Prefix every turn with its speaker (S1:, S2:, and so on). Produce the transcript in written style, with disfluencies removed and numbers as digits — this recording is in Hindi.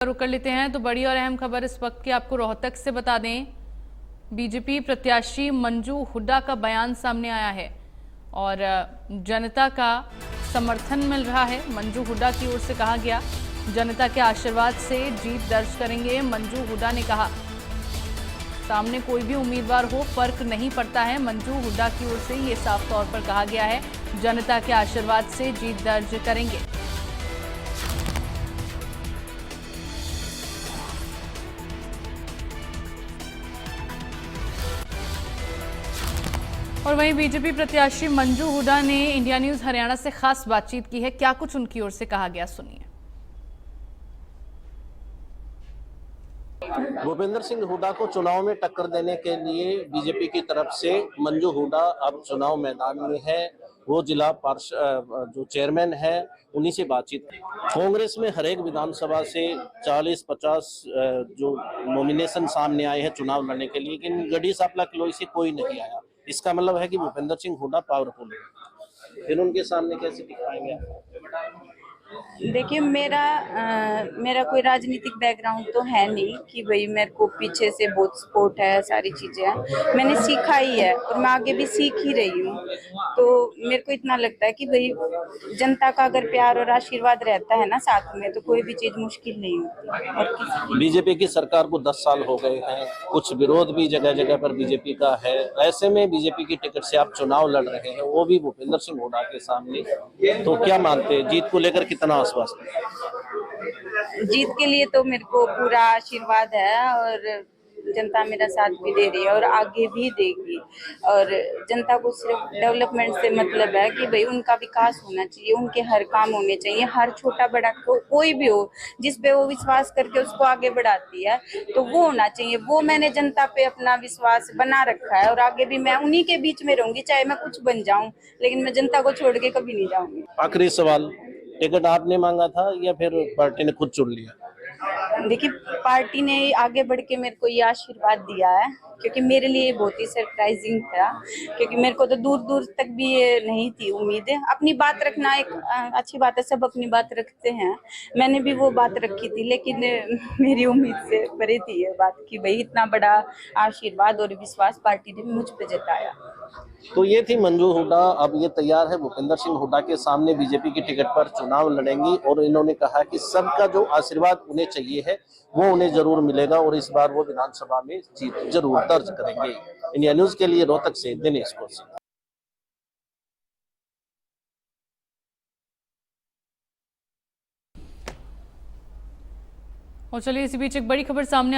S1: रुक कर लेते हैं तो बड़ी और अहम खबर इस वक्त की आपको रोहतक से बता दें। बीजेपी प्रत्याशी मंजू हुड्डा का बयान सामने आया है और जनता का समर्थन मिल रहा है। मंजू हुड्डा की ओर से कहा गया, जनता के आशीर्वाद से जीत दर्ज करेंगे। मंजू हुड्डा ने कहा, सामने कोई भी उम्मीदवार हो फर्क नहीं पड़ता है। मंजू हुड्डा की ओर से ये साफ तौर पर कहा गया है, जनता के आशीर्वाद से जीत दर्ज करेंगे। और वहीं बीजेपी प्रत्याशी मंजू हुड्डा ने इंडिया न्यूज हरियाणा से खास बातचीत की है। क्या कुछ उनकी ओर से कहा गया, सुनिए।
S2: भूपेंद्र सिंह हुड्डा को चुनाव में टक्कर देने के लिए बीजेपी की तरफ से मंजू हुड्डा अब चुनाव मैदान में है। वो जिला पार्षद जो चेयरमैन है उन्हीं से बातचीत। कांग्रेस में हर एक विधानसभा से 40-50 जो नॉमिनेशन सामने आए हैं चुनाव लड़ने के लिए, लेकिन गढ़ी सांपला किलोई से कोई नहीं आया। इसका मतलब है कि भूपेंद्र सिंह हुड्डा पावरफुल है। फिर उनके सामने कैसे टिक पाएंगे?
S3: देखिए, मेरा कोई राजनीतिक बैकग्राउंड तो है नहीं कि भाई मेरे को पीछे से बहुत सपोर्ट है, सारी चीजें हैं। मैंने सीखा ही है और मैं आगे भी सीख ही रही हूँ। तो मेरे को इतना लगता है कि भाई जनता का अगर प्यार और आशीर्वाद रहता है ना साथ में, तो कोई भी चीज मुश्किल नहीं होती। और
S2: बीजेपी की सरकार को 10 साल हो गए हैं, कुछ विरोध भी जगह जगह पर बीजेपी का है। ऐसे में बीजेपी की टिकट से आप चुनाव लड़ रहे हैं, वो भी भूपेंद्र सिंह हुड्डा के सामने, तो क्या मानते हैं जीत को लेकर कितना आश्वस्त है?
S3: जीत के लिए तो मेरे को पूरा आशीर्वाद है और जनता मेरा साथ भी दे रही है और आगे भी देगी। और जनता को सिर्फ डेवलपमेंट से मतलब है कि भाई उनका विकास होना चाहिए, उनके हर काम होने चाहिए। हर छोटा बड़ा कोई भी हो जिस पे वो विश्वास करके उसको आगे बढ़ाती है, तो वो होना चाहिए। वो मैंने जनता पे अपना विश्वास बना रखा है और आगे भी मैं उन्हीं के बीच में रहूंगी, चाहे मैं कुछ बन जाऊं, लेकिन मैं जनता को छोड़ के कभी नहीं जाऊंगी।
S2: आखिरी सवाल, टिकट आपने मांगा था या फिर पार्टी ने खुद चुन लिया?
S3: देखिए, पार्टी ने आगे बढ़ के मेरे को ये आशीर्वाद दिया है, क्योंकि मेरे लिए बहुत ही सरप्राइजिंग था, क्योंकि मेरे को तो दूर दूर तक भी ये नहीं थी उम्मीद। अपनी बात रखना एक अच्छी बात है, सब अपनी बात रखते हैं। मैंने भी वो बात रखी थी, लेकिन मेरी उम्मीद से परे थी ये बात कि भाई इतना बड़ा आशीर्वाद और विश्वास पार्टी ने मुझ पे जताया।
S2: तो ये थी मंजू हुड्डा। अब ये तैयार है भूपेंद्र सिंह हुड्डा के सामने बीजेपी की टिकट पर चुनाव लड़ेंगी और इन्होंने कहा कि सबका जो आशीर्वाद उन्हें चाहिए है वो उन्हें जरूर मिलेगा और इस बार वो विधानसभा में जीत जरूर दर्ज करेंगे। इंडिया न्यूज के लिए रोहतक से दिनेश कौशिक।
S1: और चलिए इसी बीच एक बड़ी खबर सामने